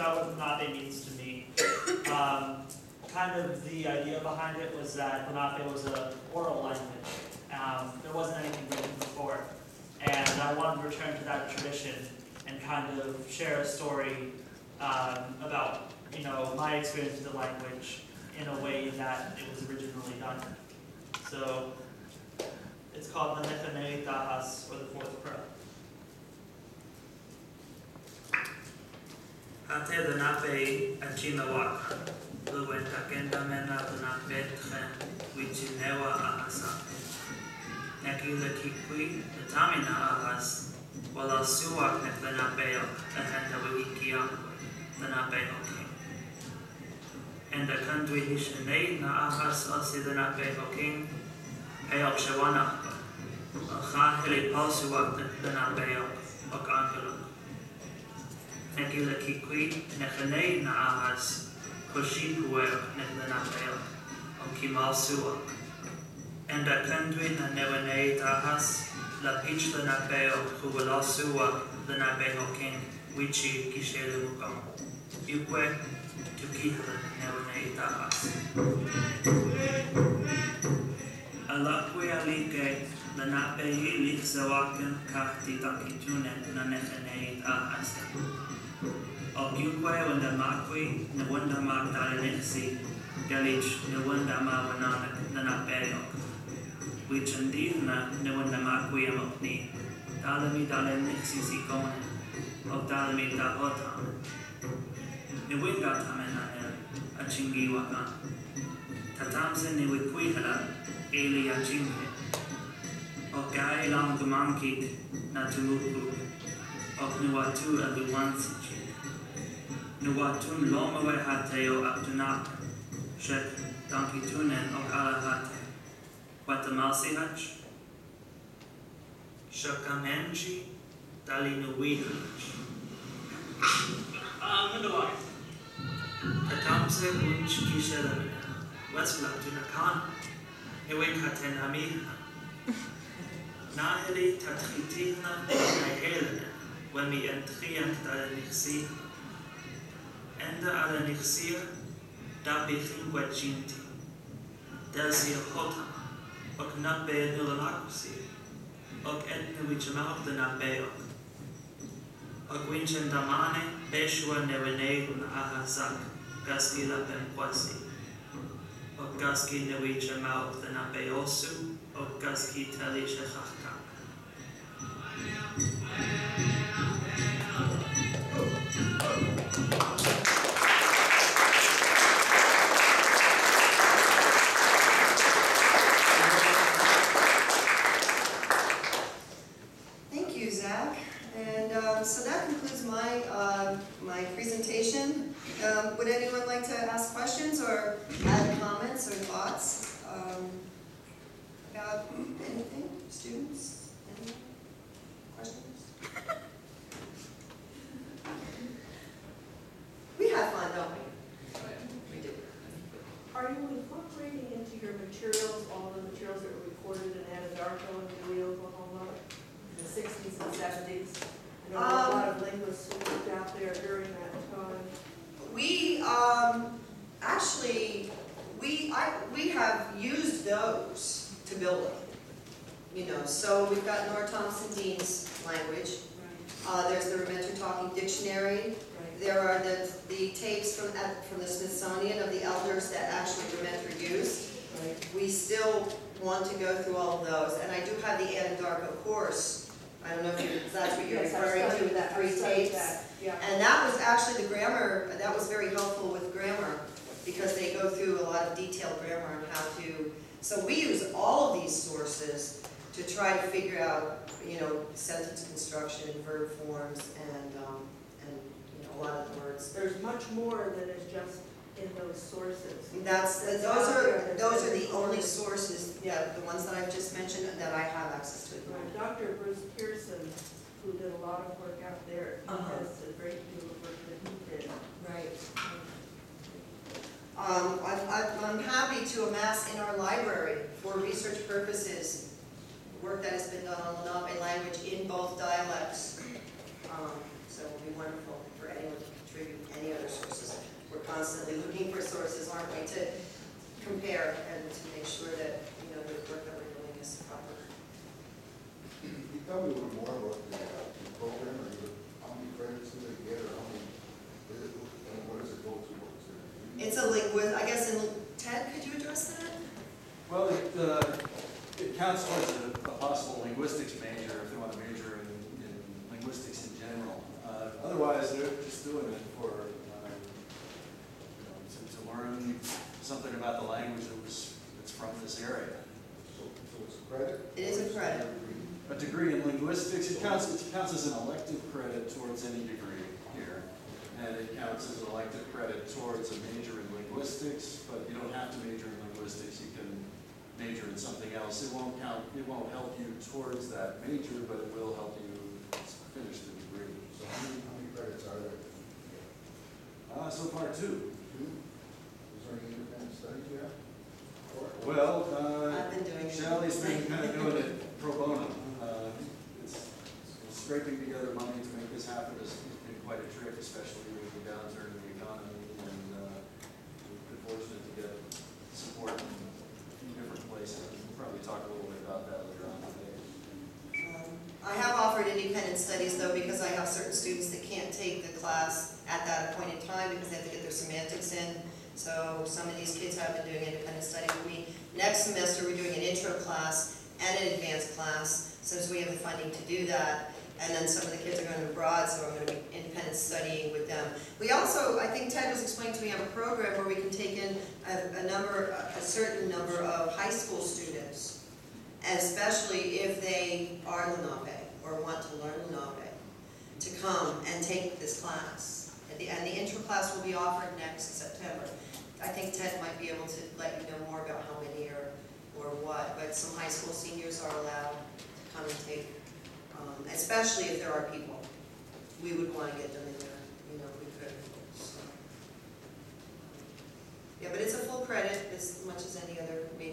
about what Lenape means to me. Kind of the idea behind it was that Lenape was an oral language. There wasn't anything written before. And I wanted to return to that tradition and kind of share a story about, my experience with the language in a way that it was originally done. So it's called Lenape, or the Fourth Crow. Ate Lenape achimawaka, luwentakenda mena Lenape tchen, wichinewa ahasake. Neki lekikwi, etamina ahas, wala suwak nek Lenapeo, ehenda wikiakwe, Lenapeo king. And the country hishenei na ahas osi Lenapeo king, peok shawanakwa, alcha hili pausuwak Lenapeo, ok angeluk. Negila kikwi, nechanei na ahas, koshi puer, nechanapeo, o kimal suak. And a country na newanei tahas, la pich lenapeo, huwala suak, lenapeo king, wichi kishele mukam. Ukwe, tukihla newanei tahas. Alakwe alike, lenapei liksawaken, kahti takitunen, na nechanei tahas. Ogukwe wanda makwi na wanda magdala nixi galich na wanda mawananak na napeyok. Wichandihna na wanda makwi amokni dalami dala nixi sikone o dalami da otam. Ni winga tamenanel a chingiwakan. Tatamse ni wikwihla eli a chinghe. O gai lam gumankik na tumuku. Ok nuatu a luwansi. Nuwatun lomawe hateo aptunak, shek dankitunen o alahate. Watamalsi hach? Shakamenji dali nuwihach. Mandalay. Katamse unch kishelamina, wesla tunakan, hewing haten hamiha. Naheli tatchitina nahelena, wemi entriant dali nixi. Enda ala nixia, da bichin guachinti. Dazia hota, ok nabe nulanakusi, ok etne wichamauk the nabeok. Ok winchen damane, beshua newenegu na ahazak, gaski la penquasi. Ok gaski newichamauk the nabeosu, ok gaski teli shechachtak. So that concludes my presentation. Would anyone like to ask questions or add comments or thoughts about anything? Students? Any questions? We have fun, don't we? We do. Are you incorporating into your materials all the materials that were recorded in Anadarko and Dewey, Oklahoma in the 60s and 70s? There were a lot of linguists who worked out there during that time. We actually we have used those to build it. So we've got Nora Thompson Dean's language. Right. There's the Rementer Talking Dictionary. Right. There are the tapes from the Smithsonian of the elders that actually Rementer used. Right. We still want to go through all of those, and I do have the Anadarko course. I don't know if that's what you're referring to, with the 3 tapes. Yeah. And that was actually the grammar, that was very helpful with grammar, because they go through a lot of detailed grammar on how to, so we use all of these sources to try to figure out, sentence construction, verb forms, and a lot of the words. There's much more than is just in those sources. Those are the only sources, the ones that I've just mentioned, that I have access to. Right. Dr. Bruce Pearson, who did a lot of work out there, has a great deal of work that he did. Right. I'm happy to amass in our library for research purposes work that has been done on Lenape language in both dialects. So it would be wonderful for anyone to contribute any of constantly looking for sources, aren't we, to compare and to make sure that, you know, the work that we're doing is proper. Can you tell me a little more about the program, or how many credits do they get, or how many, and what does it go towards? It's a linguist, I guess, Ted, could you address that? Well, it counts towards a possible linguistics major if they want to major in linguistics in general. Otherwise, they're just doing it for to learn something about the language that's from this area. So it's a credit? It is a credit. A degree in linguistics, it counts as an elective credit towards any degree here. And it counts as an elective credit towards a major in linguistics, but you don't have to major in linguistics, you can major in something else. It won't help you towards that major, but it will help you finish the degree. So how many credits are there? So far, 2. Two? Is there any independent studies you have? Well, I've been doing it. Shelley's been kind of doing it pro bono. It's scraping together money to make this happen has been quite a trick, especially with the downturn in the economy. And we've been fortunate to get support from a few different places. We'll probably talk a little bit about that later on today. I have offered independent studies though, because I have certain students that can't take the class at that point in time because they have to get their semantics in. So some of these kids have been doing independent study with me. Next semester we're doing an intro class and an advanced class, since we have the funding to do that. And then some of the kids are going abroad, so I'm going to be independent studying with them. We also, I think Ted was explaining to me, have a program where we can take in a certain number of high school students, especially if they are Lenape or want to learn Lenape, to come and take this class. And the intro class will be offered next September. I think Ted might be able to let you know more about how many or what, but some high school seniors are allowed to come and take, especially if there are people. We would want to get them in there, you know, if we could. So. Yeah, but it's a full credit as much as any other major